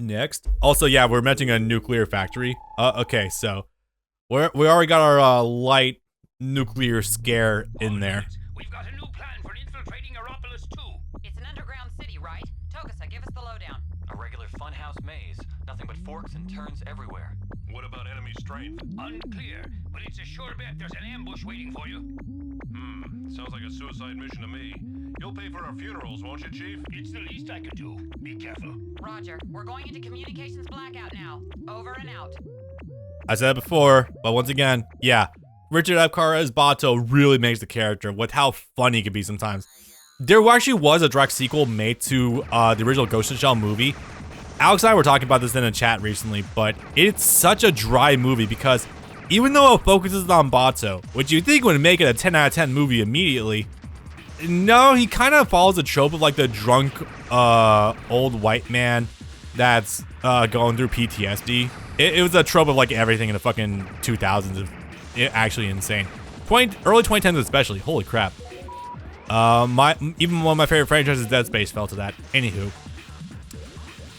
Next. Also, yeah, we're mentioning a nuclear factory. Okay, so we already got our light nuclear scare in there. We've got a new plan for infiltrating Aeropolis 2. It's an underground city, right? Tokusa, give us the lowdown. A regular funhouse maze. Nothing but forks and turns everywhere. What about enemy strength? Unclear, but it's a sure bet there's an ambush waiting for you. Sounds like a suicide mission to me. You'll pay for our funerals, won't you, Chief? It's the least I could do. Be careful. Roger. We're going into communications blackout now. Over and out. I said it before, but once again, yeah. Richard Epcar as Bato really makes the character with how funny he can be sometimes. There actually was a direct sequel made to the original Ghost in the Shell movie. Alex and I were talking about this in a chat recently, but it's such a dry movie because even though it focuses on Bato, which you think would make it a 10 out of 10 movie immediately, no, he kind of follows the trope of like the drunk old white man that's going through PTSD. It was a trope of like everything in the fucking 2000s. Actually insane. Early 2010s especially. Holy crap. Even one of my favorite franchises, Dead Space, fell to that. Anywho.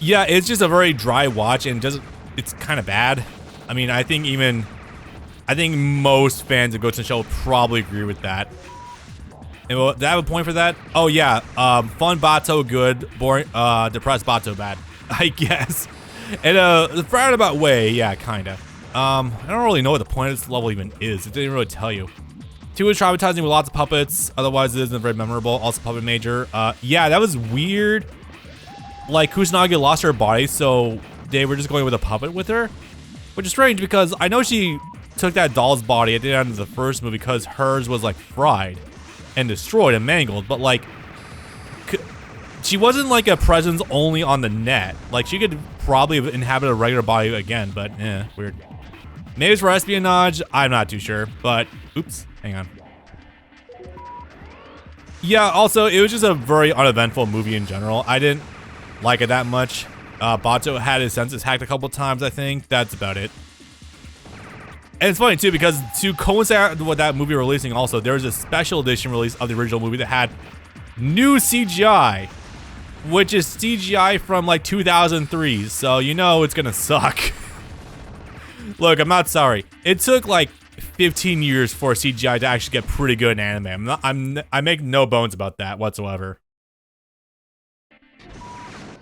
Yeah, it's just a very dry watch and it's kind of bad. I mean, I think most fans of Ghost in the Shell would probably agree with that. And do I have a point for that? Oh yeah, fun Bato good, boring, depressed Bato bad, I guess. In a roundabout way, yeah, kinda. I don't really know what the point of this level even is. It didn't really tell you. 2 is traumatizing with lots of puppets, otherwise it isn't very memorable. Also puppet major. Yeah, that was weird. Like, Kusanagi lost her body, so they were just going with a puppet with her. Which is strange because I know she took that doll's body at the end of the first movie because hers was like fried and destroyed and mangled, but like she wasn't like a presence only on the net. Like she could probably inhabit a regular body again, but weird. Maybe it's for espionage, I'm not too sure, but oops, hang on. Yeah, also it was just a very uneventful movie in general. I didn't like it that much. Bato had his senses hacked a couple times, I think. That's about it. And it's funny too because to coincide with that movie releasing also, there was a special edition release of the original movie that had new CGI, which is CGI from like 2003, so you know it's gonna suck. Look, I'm not sorry. It took like 15 years for CGI to actually get pretty good in anime. I make no bones about that whatsoever.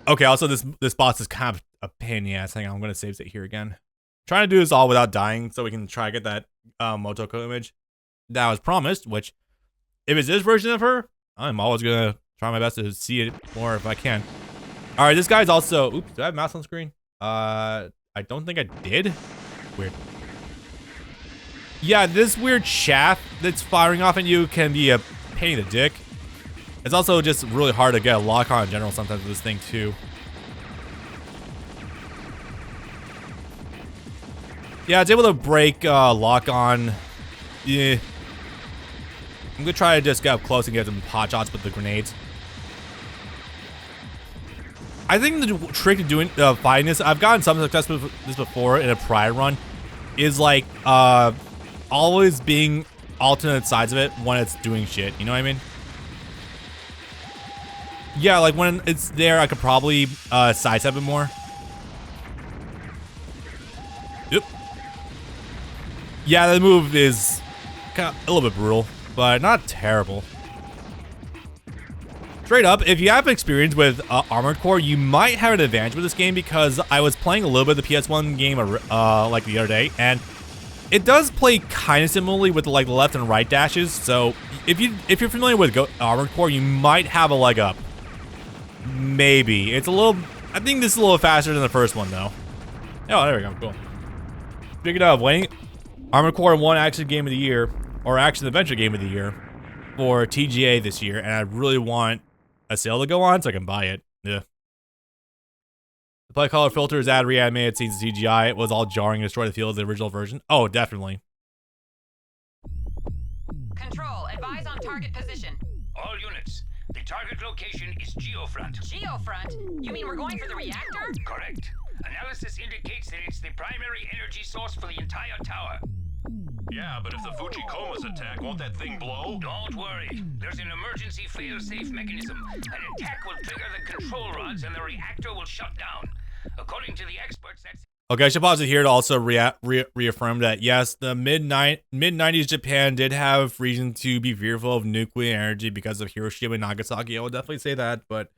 Okay, also this boss is kind of a pain in the ass. Hang on, I'm gonna save it here again. Trying to do this all without dying so we can try to get that Motoko image that was promised, which if it's this version of her, I'm always gonna try my best to see it more if I can. All right, this guy's also, oops, do I have mouse on screen? I don't think I did. Weird. Yeah, this weird shaft that's firing off at you can be a pain in the dick. It's also just really hard to get a lock on in general sometimes with this thing too. Yeah, it's able to break lock on. Yeah. I'm gonna try to just get up close and get some pot shots with the grenades. I think the trick to doing fighting this, I've gotten some success with this before in a prior run, is like always being alternate sides of it when it's doing shit. You know what I mean? Yeah, like when it's there, I could probably sidestep it more. Yep. Yeah, the move is kind of a little bit brutal, but not terrible. Straight up, if you have experience with Armored Core, you might have an advantage with this game because I was playing a little bit of the PS1 game like the other day, and it does play kind of similarly with like the left and right dashes. So if you're familiar with Armored Core, you might have a leg up. Maybe it's a little. I think this is a little faster than the first one though. Oh, there we go. Cool. Speaking of winning, Armored Core won Action Game of the Year or Action Adventure Game of the Year for TGA this year, and I really want a sale to go on so I can buy it. Yeah. The play color filters add reanimated scenes to CGI. It was all jarring and destroyed the feel of the original version. Oh, definitely. Control, advise on target position. All units, the target location is Geofront. Geofront? You mean we're going for the reactor? Correct. Analysis indicates that it's the primary energy source for the entire tower. Yeah, but if the Fujikomas attack, won't that thing blow? Don't worry. There's an emergency failsafe mechanism. An attack will trigger the control rods and the reactor will shut down. According to the experts, that's Okay, I should pause it here to also reaffirm that yes, the mid 90s Japan did have reason to be fearful of nuclear energy because of Hiroshima and Nagasaki. I will definitely say that, but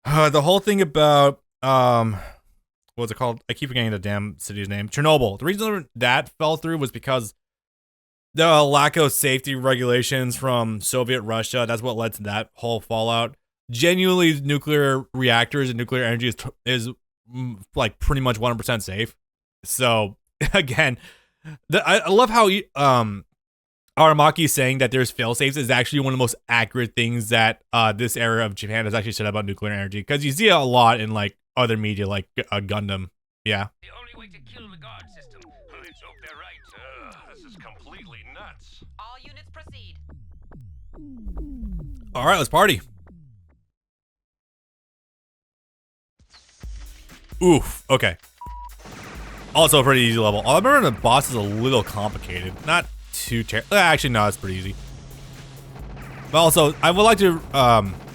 the whole thing about what's it called? I keep forgetting the damn city's name. Chernobyl. The reason that fell through was because the lack of safety regulations from Soviet Russia. That's what led to that whole fallout. Genuinely, nuclear reactors and nuclear energy is like pretty much 100% safe. So again, I love how Aramaki saying that there's failsafes is actually one of the most accurate things that this era of Japan has actually said about nuclear energy, because you see it a lot in like other media like Gundam. Yeah. the only way to kill the guard system. Let's hope they're right. This is completely nuts. All units proceed. All right, let's party. Oof. Okay. Also a pretty easy level. I remember the boss is a little complicated. Not too terrible. Actually, no, it's pretty easy. But also, I would like to,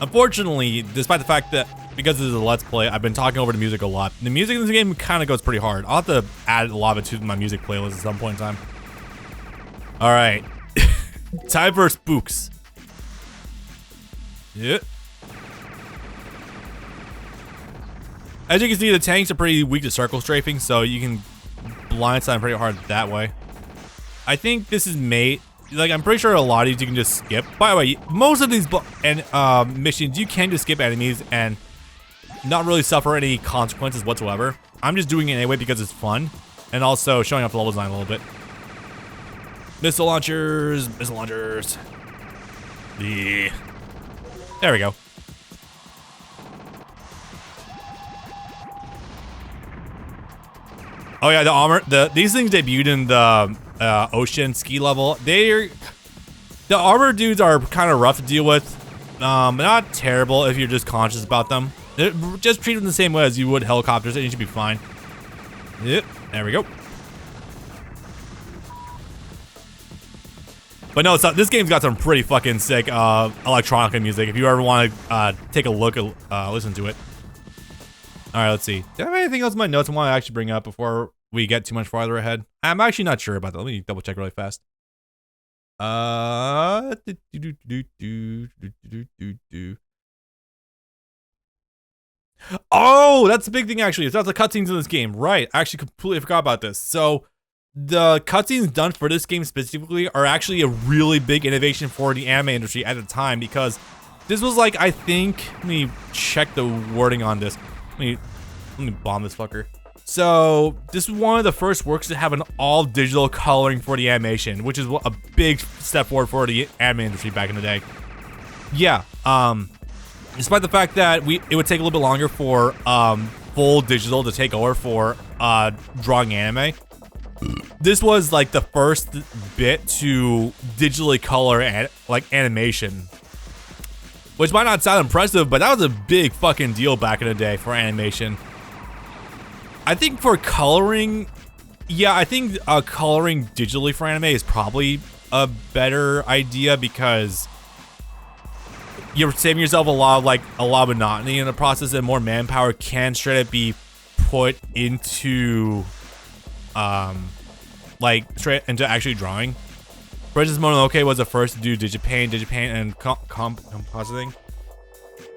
unfortunately, despite the fact that because this is a Let's Play, I've been talking over the music a lot. The music in this game kind of goes pretty hard. I'll have to add a lot of it to my music playlist at some point in time. All right. Time for spooks. Yeah. As you can see, the tanks are pretty weak to circle strafing, so you can blindside them pretty hard that way. I think this is made, like, I'm pretty sure a lot of these you can just skip. By the way, most of these missions, you can just skip enemies and not really suffer any consequences whatsoever. I'm just doing it anyway because it's fun, and also showing off the level design a little bit. Missile launchers, missile launchers. Yeah. There we go. Oh yeah, the armor. These things debuted in the ocean ski level. The armor dudes are kind of rough to deal with. Not terrible if you're just conscious about them. Just treat them the same way as you would helicopters, and you should be fine. Yep, there we go. But no, this game's got some pretty fucking sick electronic music. If you ever want to take a look, listen to it. All right, let's see. Do I have anything else in my notes I want to actually bring up before we get too much farther ahead? I'm actually not sure about that. Let me double check really fast. Oh, that's the big thing actually. It's not the cutscenes in this game. Right. I actually completely forgot about this. So the cutscenes done for this game specifically are actually a really big innovation for the anime industry at the time, because this was like, I think, let me check the wording on this. Let me bomb this fucker. So this was one of the first works to have an all digital coloring for the animation, which is a big step forward for the anime industry back in the day. Yeah. Despite the fact that it would take a little bit longer for full digital to take over for drawing anime, this was like the first bit to digitally color animation. Which might not sound impressive, but that was a big fucking deal back in the day for animation. I think for coloring, yeah, I think coloring digitally for anime is probably a better idea, because you're saving yourself a lot of monotony in the process, and more manpower can straight up be put into straight into actually drawing. For instance, Motoko was the first to do digipaint and compositing.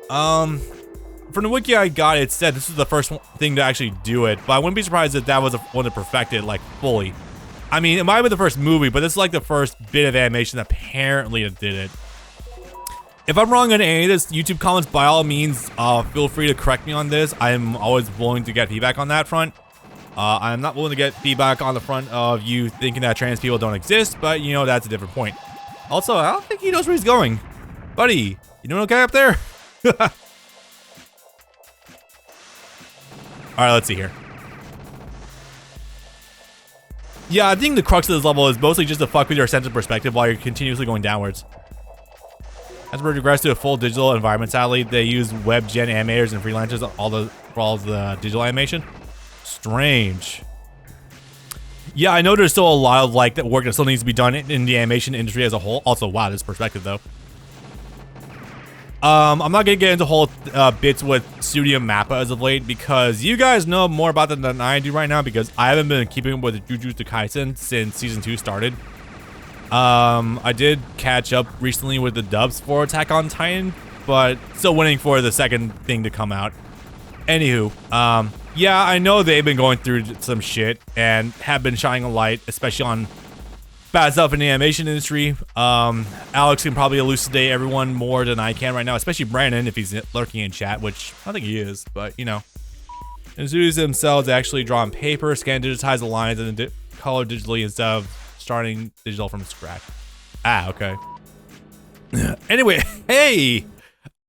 From the wiki I got, it said this was the first thing to actually do it, but I wouldn't be surprised if that was the one to perfect it like fully. I mean, it might have been the first movie, but this is like the first bit of animation that apparently it did it. If I'm wrong on any of this, YouTube comments, by all means, feel free to correct me on this. I'm always willing to get feedback on that front. I'm not willing to get feedback on the front of you thinking that trans people don't exist, but you know, that's a different point. Also, I don't think he knows where he's going. Buddy, you doing okay up there? Alright, let's see here. Yeah, I think the crux of this level is mostly just to fuck with your sense of perspective while you're continuously going downwards. As we progress to a full digital environment, sadly, they use web gen animators and freelancers for all the digital animation. Strange. Yeah, I know there's still a lot of that work that still needs to be done in the animation industry as a whole. Also, wow, this perspective though. I'm not gonna get into whole bits with Studio Mappa as of late because you guys know more about them than I do right now because I haven't been keeping up with Jujutsu Kaisen since season 2 started. I did catch up recently with the dubs for Attack on Titan, but still waiting for the second thing to come out. Anywho, yeah, I know they've been going through some shit and have been shining a light, especially on bad stuff in the animation industry. Alex can probably elucidate everyone more than I can right now, especially Brandon if he's lurking in chat, which I think he is, but you know. Ensues themselves actually draw on paper, scan, digitize the lines, and then color digitally instead of starting digital from scratch. Ah, okay. Anyway, hey,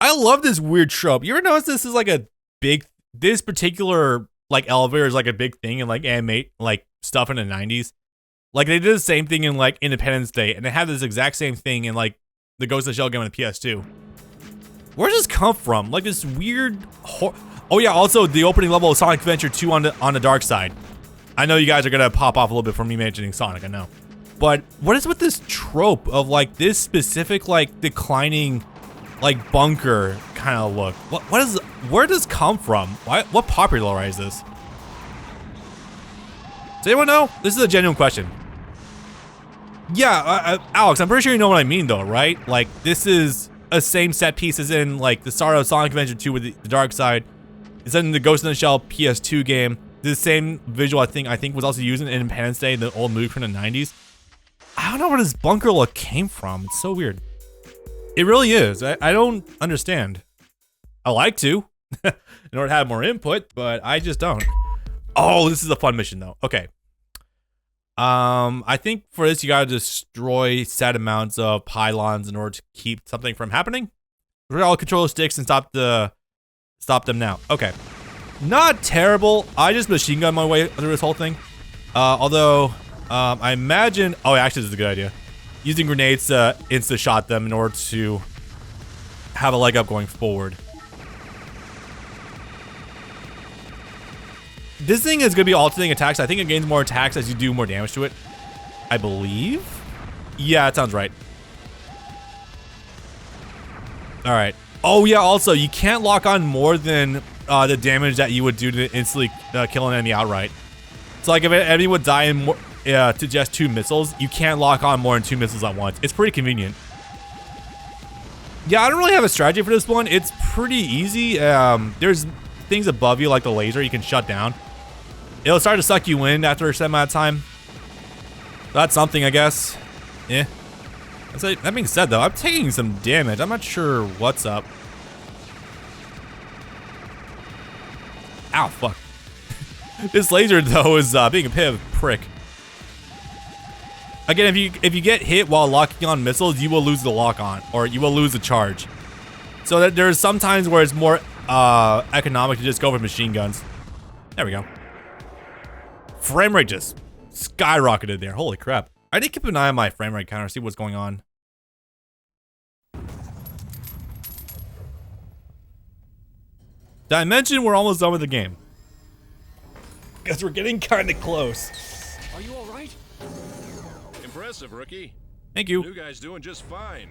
I love this weird trope. You ever notice this is like a big, this particular like elevator is like a big thing in like animate like stuff in the 90s. Like they did the same thing in like Independence Day, and they had this exact same thing in like the Ghost in the Shell game on the PS2. Where does this come from? Like this weird. Oh yeah, also the opening level of Sonic Adventure 2 on the dark side. I know you guys are gonna pop off a little bit from me mentioning Sonic, I know. But what is with this trope of like this specific like declining like bunker kind of look? What is? Where does this come from? What popularized this? Does anyone know? This is a genuine question. Yeah, Alex, I'm pretty sure you know what I mean though, right? Like this is a same set piece as in like the start of Sonic Adventure 2 with the dark side. It's in the Ghost in the Shell PS2 game. The same visual I think was also used in Independence Day, the old movie from the 90s. I don't know where this bunker look came from. It's so weird. It really is. I don't understand. I like to in order to have more input, but I just don't. Oh, this is a fun mission though. Okay. I think for this you gotta destroy set amounts of pylons in order to keep something from happening. We're all control the sticks and stop them now. Okay. Not terrible. I just machine gun my way through this whole thing. Although, I imagine, oh, actually this is a good idea. Using grenades to insta-shot them in order to have a leg up going forward. This thing is gonna be alternating attacks. I think it gains more attacks as you do more damage to it. I believe? Yeah, that sounds right. All right. Oh yeah, also, you can't lock on more than the damage that you would do to instantly kill an enemy outright. So like if an enemy would die in to just 2 missiles, you can't lock on more than 2 missiles at once. It's pretty convenient. Yeah, I don't really have a strategy for this one. It's pretty easy. There's things above you like the laser you can shut down. It'll start to suck you in after a set amount of time. That's something, I guess. Yeah. That being said, though, I'm taking some damage. I'm not sure what's up. Ow, fuck. This laser, though, is being a bit of a prick. Again, if you get hit while locking on missiles, you will lose the lock on, or you will lose the charge. So that there's some times where it's more economic to just go for machine guns. There we go. Frame rate just skyrocketed there. Holy crap. I need to keep an eye on my frame rate counter, see what's going on. Did I mention we're almost done with the game? Because we're getting kind of close. Are you all right? Impressive, rookie. Thank you. New guy's doing just fine.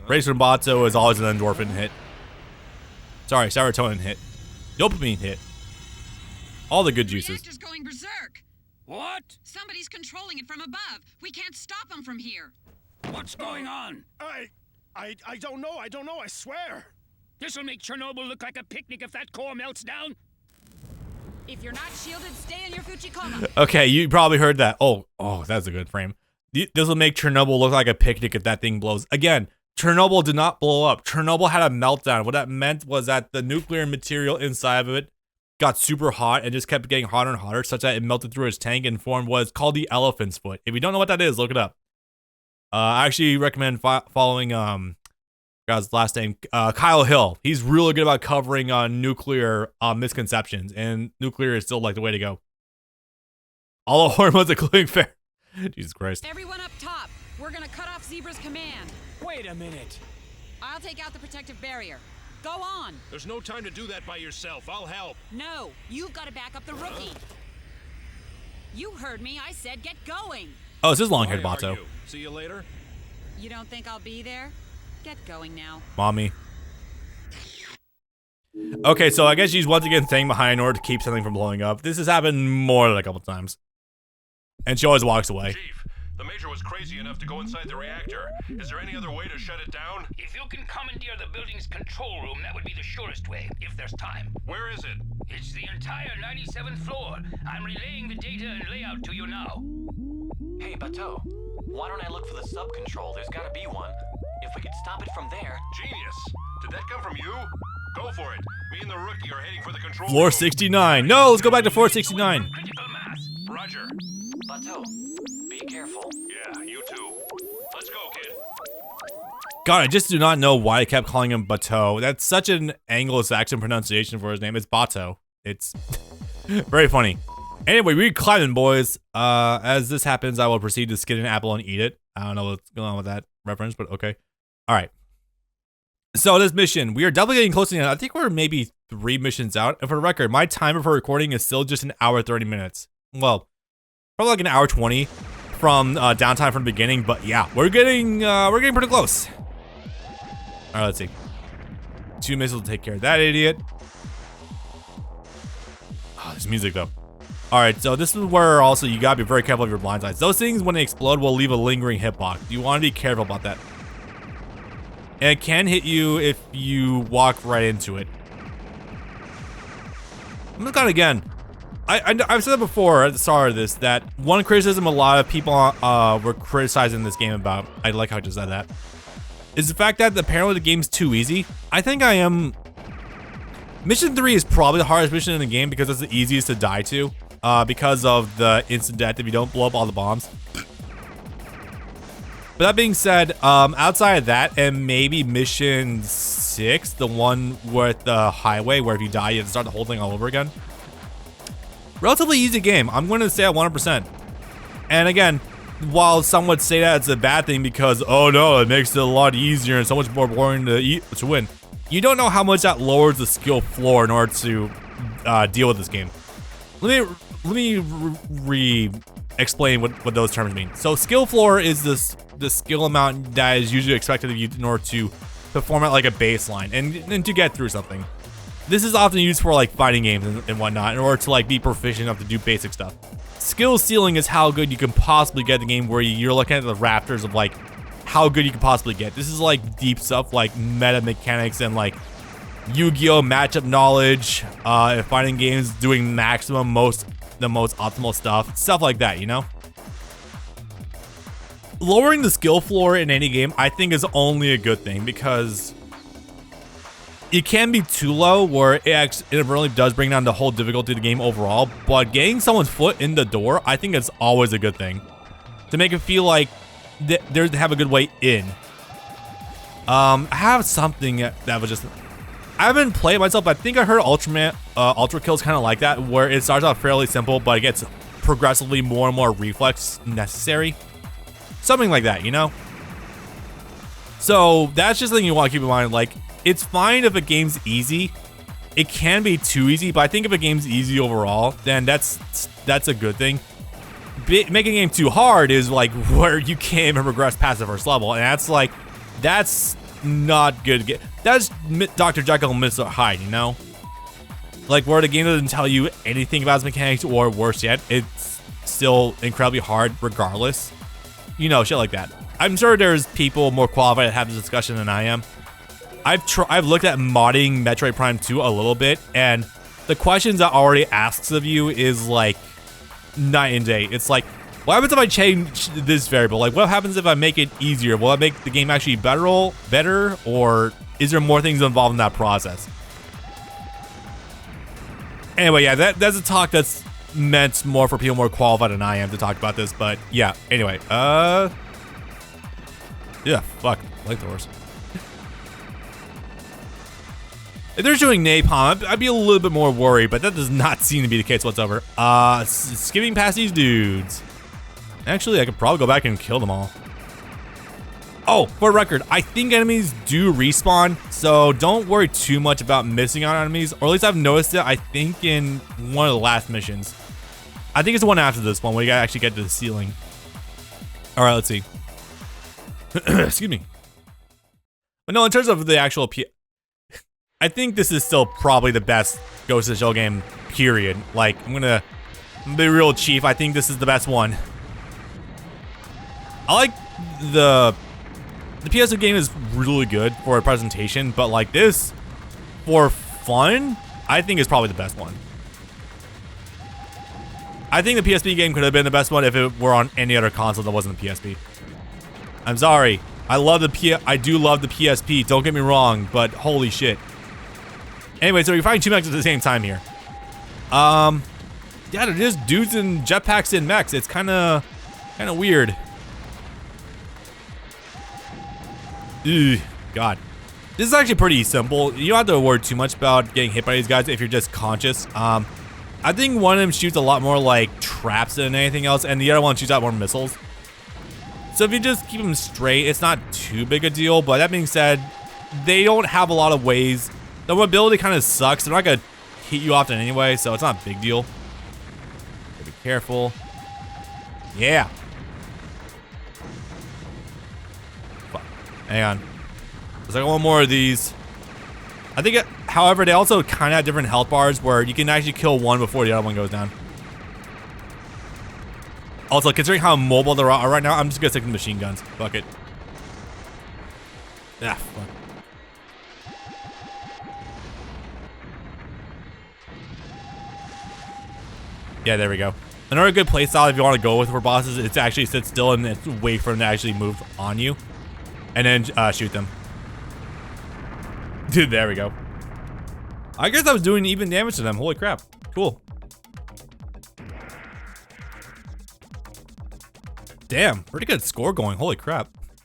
Race from Bato is always an endorphin hit. Sorry, serotonin hit. Dopamine hit. All the good juices. Reactor's going berserk. What? Somebody's controlling it from above. We can't stop them from here. What's going on? I don't know. I don't know. I swear. This'll make Chernobyl look like a picnic if that core melts down. If you're not shielded, stay in your Fuchikoma. Okay, you probably heard that. Oh, that's a good frame. This will make Chernobyl look like a picnic if that thing blows. Again, Chernobyl did not blow up. Chernobyl had a meltdown. What that meant was that the nuclear material inside of it got super hot and just kept getting hotter and hotter, such that it melted through its tank and formed what is called the elephant's foot. If you don't know what that is, look it up. I actually recommend following guy's last name, Kyle Hill. He's really good about covering nuclear misconceptions, and nuclear is still like the way to go. All the hormones including fair. Jesus Christ. Everyone up top. We're gonna cut off Zebra's command. Wait a minute. I'll take out the protective barrier. Go on. There's no time to do that by yourself. I'll help. No, you've got to back up the rookie. You heard me. I said get going. Oh, this is long-haired Why are Bato. you? See you later. You don't think I'll be there? Get going now. Mommy. Okay, so I guess she's once again staying behind in order to keep something from blowing up. This has happened more than a couple times. And she always walks away. Chief, the Major was crazy enough to go inside the reactor. Is there any other way to shut it down? If you can commandeer the building's control room, that would be the shortest way, if there's time. Where is it? It's the entire 97th floor. I'm relaying the data and layout to you now. Hey, Bateau, why don't I look for the sub-control? There's gotta be one. If we could stop it from there... Genius. Did that come from you? Go for it. Me and the rookie are heading for the control Floor room. 69. No, let's go back to floor 69. Critical mass. Roger. Bateau, be careful. Yeah, you too. Let's go, kid. God, I just do not know why I kept calling him Bateau. That's such an Anglo-Saxon pronunciation for his name. It's Bateau. It's very funny. Anyway, we're climbing, boys. As this happens, I will proceed to skin an apple and eat it. I don't know what's going on with that reference, but okay. All right. So this mission, we are definitely getting close to the end. I think we're maybe 3 missions out. And for the record, my timer for recording is still just an hour 30 minutes. Well, probably like an hour 20 from downtime from the beginning. But yeah, we're getting pretty close. All right, let's see. 2 missiles will take care of that idiot. Oh, this music though. All right, so this is where also you gotta be very careful of your blind sides. Those things, when they explode, will leave a lingering hitbox. You want to be careful about that. And it can hit you if you walk right into it. I'm gonna count again. I've said before at the start of this that one criticism a lot of people were criticizing this game about, I like how I just said that, is the fact that apparently the game's too easy. I think I am. Mission 3 is probably the hardest mission in the game because it's the easiest to die to. Because of the instant death if you don't blow up all the bombs. But that being said, outside of that, and maybe mission 6, the one with the highway, where if you die, you have to start the whole thing all over again. Relatively easy game. I'm going to say at 100%. And again, while some would say that it's a bad thing because, oh no, it makes it a lot easier and so much more boring to win, you don't know how much that lowers the skill floor in order to deal with this game. Let me re-explain what those terms mean. So skill floor is the skill amount that is usually expected of you in order to perform at like a baseline and to get through something. This is often used for like fighting games and whatnot in order to like be proficient enough to do basic stuff. Skill ceiling is how good you can possibly get the game, where you're looking at the rafters of like how good you can possibly get. This is like deep stuff like meta mechanics and like Yu-Gi-Oh! Matchup knowledge, fighting games, doing maximum the most optimal stuff like that, you know? Lowering the skill floor in any game, I think, is only a good thing because it can be too low where it really does bring down the whole difficulty of the game overall, but getting someone's foot in the door, I think it's always a good thing to make it feel like they have a good way in. I have something that was just, I haven't played it myself, but I think I heard Ultra Kill's kind of like that, where it starts off fairly simple, but it gets progressively more and more reflex necessary. Something like that, you know? So that's just something you want to keep in mind. Like, it's fine if a game's easy. It can be too easy, but I think if a game's easy overall, then that's a good thing. Making a game too hard is like where you can't even progress past the first level, and that's not good. That's Dr. Jekyll and Mr. Hyde, you know? Like, where the game doesn't tell you anything about its mechanics, or worse yet, it's still incredibly hard regardless. You know, shit like that. I'm sure there's people more qualified to have this discussion than I am. I've looked at modding Metroid Prime 2 a little bit, and the questions that already asks of you is like night and day. It's like, what happens if I change this variable? Like, what happens if I make it easier? Will it make the game actually better, or is there more things involved in that process? Anyway, yeah, that's a talk that's meant more for people more qualified than I am to talk about this, but yeah, anyway, yeah, fuck, flamethrowers. If they're shooting napalm, I'd be a little bit more worried, but that does not seem to be the case whatsoever. Skimming past these dudes. Actually, I could probably go back and kill them all. Oh, for the record, I think enemies do respawn, so don't worry too much about missing out on enemies, or at least I've noticed it, I think, in one of the last missions. I think it's the one after this one where you gotta actually get to the ceiling. All right, let's see. Excuse me. But no, in terms of the actual I think this is still probably the best Ghost of the Shell game, period. Like, I'm gonna be real, Chief. I think this is the best one. I like the PS2 game is really good for a presentation, but like this, for fun, I think is probably the best one. I think the PSP game could have been the best one if it were on any other console that wasn't the PSP. I'm sorry. I do love the PSP, don't get me wrong, but holy shit. Anyway, so you're fighting two mechs at the same time here. Yeah, they're just dudes in jetpacks and mechs. It's kinda weird. Ugh, God. This is actually pretty simple. You don't have to worry too much about getting hit by these guys if you're just conscious. I think one of them shoots a lot more like traps than anything else, and the other one shoots out more missiles. So if you just keep them straight, it's not too big a deal. But that being said, they don't have a lot of ways. The mobility kind of sucks. They're not gonna hit you often anyway, so it's not a big deal. Be careful. Yeah. Fuck. Hang on. There's like one more of these. I think, however, they also kind of have different health bars where you can actually kill one before the other one goes down. Also, considering how mobile they are right now, I'm just gonna stick with machine guns. Fuck it. Ah, fuck. Yeah, there we go. Another good playstyle if you want to go with for bosses is to actually sit still and wait for them to actually move on you. And then shoot them. Dude, there we go. I guess I was doing even damage to them. Holy crap. Cool. Damn, pretty good score going. Holy crap.